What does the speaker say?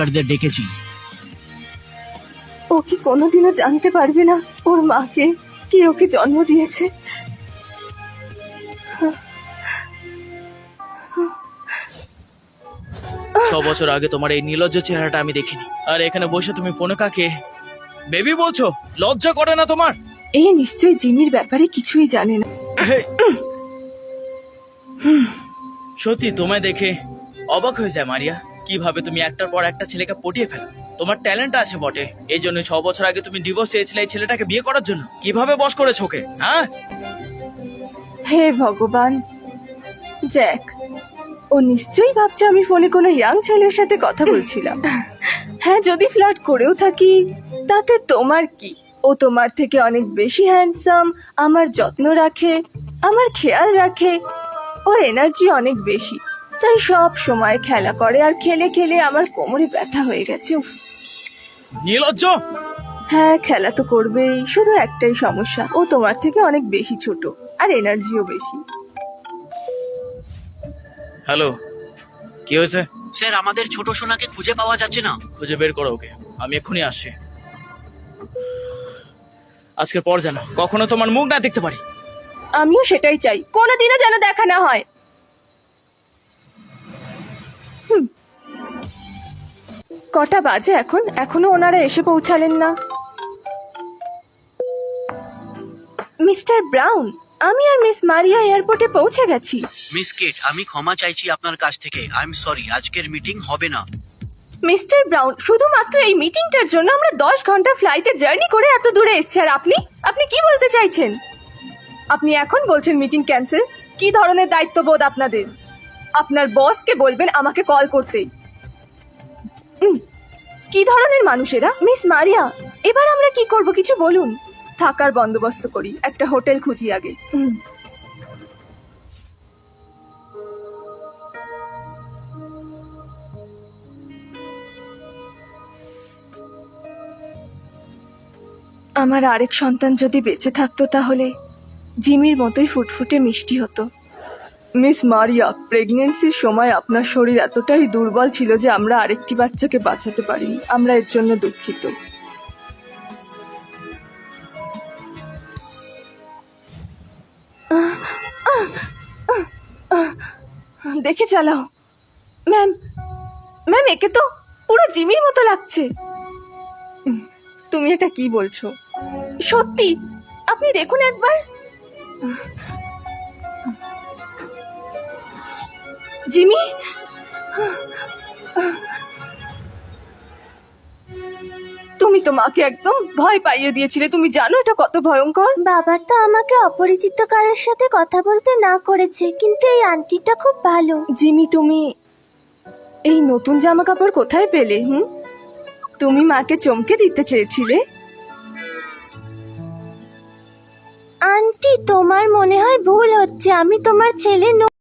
ডাক্তারদের ডেকেছি। ও কি কোনোদিনও জানতে পারবে না ওর মাকে, কে ওকে জন্ম দিয়েছে? ছ বছর আগে তোমার এই নির্লজ্জ চেহারাটা আমি দেখিনি, আর এখানে বসে তুমি ফোনে কাকে বেবি বলছো? লজ্জা করে না তোমার? এ নিশ্চয়ই জিমির ব্যাপারে কিছুই জানে না। সত্যি তোমায় দেখে অবাক হয়ে যায় মারিয়া, কিভাবে তুমি একটার পর একটা ছেলেকে পটিয়ে ফেলো। তোমার ট্যালেন্ট আছে বটে, এই জন্য 6 বছর আগে তুমি ডিভোর্স চেয়েছিলে এই ছেলেটাকে বিয়ে করার জন্য। কিভাবে বশ করেছো ওকে? হ্যাঁ, হে ভগবান, জ্যাক, ও নিশ্চয়ই ভাবছে আমি ফোনে কোনো ইয়াং ছেলের সাথে কথা বলছিলাম। হ্যাঁ, যদি ফ্লার্ট করেও থাকি তাতে তোমার কি? ও তোমার থেকে অনেক বেশি হ্যান্ডসাম, আমার যত্ন রাখে, আমার খেয়াল রাখে, ওর এনার্জি অনেক বেশি, তাই সব সময় খেলা করে, আর খেলে খেলে আমার কোমরে ব্যথা হয়ে গেছে। উফ। নির্লজ্জ! হ্যাঁ, খেলা তো করবেই, শুধু একটাই সমস্যা, ও তোমার থেকে অনেক বেশি ছোট আর এনার্জিও বেশি। হ্যালো, কি হয়েছে? স্যার, আমাদের ছোট সোনাকে খুঁজে পাওয়া যাচ্ছে না। খুঁজে বের করো ওকে, আমি এক্ষুনি আসছি। আজকের পর যেন কখনো তোমার মুখ না দেখতে পারি। আমিও সেটাই চাই, কোনোদিনও যেন দেখা না হয়। কটা বাজে এখন? এখনো ওনারা এসে পৌঁছালেন না। মিস্টার ব্রাউন, আমি আর মিস মারিয়া এয়ারপোর্টে পৌঁছে গেছি। মিস কেট, আমি ক্ষমা চাইছি আপনার কাছ থেকে। আই এম সরি, আজকের মিটিং হবে না। মিস্টার ব্রাউন, শুধুমাত্র এই মিটিংটার জন্য আমরা 10 ঘন্টা ফ্লাইটে জার্নি করে এত দূরে এসেছি, আর আপনি কি বলতে চাইছেন? আপনি এখন বলছেন মিটিং ক্যান্সেল? কি ধরনের দায়িত্ববোধ আপনাদের? আপনার বসকে বলবেন আমাকে কল করতে। কি ধরনের মানুষেরা? মিস মারিয়া, এবার আমরা কি করব কিছু বলুন। থাকার বন্দোবস্ত করি, একটা হোটেল খুঁজি আগে। আমার আরেক সন্তান যদি বেঁচে থাকতো তাহলে জিমির মতোই ফুটফুটে মিষ্টি হতো। মিস মারিয়া, প্রেগন্যান্সির সময় আপনার শরীর এতটাই দুর্বল ছিল যে আমরা আরেকটি বাচ্চাকে বাঁচাতে পারিনি। আমরা এর জন্য দুঃখিত। দেখে চালাও। ম্যাম, একে তো পুরো জিমির মতো লাগছে। তুমি এটা কি বলছো? সত্যি, আপনি দেখুন একবার। জিমি, তুমি তো মাকে একদম ভয় পাইয়ে দিয়েছিলে। তুমি জানো এটা কত ভয়ঙ্কর? বাবা তো আমাকে অপরিচিত কারোর সাথে কথা বলতে না করেছে, কিন্তু এই আন্টিটা খুব ভালো। জিমি, তুমি এই নতুন জামা কাপড় কোথায় পেলে? তুমি মাকে চমকে দিতে চেয়েছিলে। আন্টি, তোমার মনে হয় ভুল হচ্ছে, আমি তোমার ছেলে নই।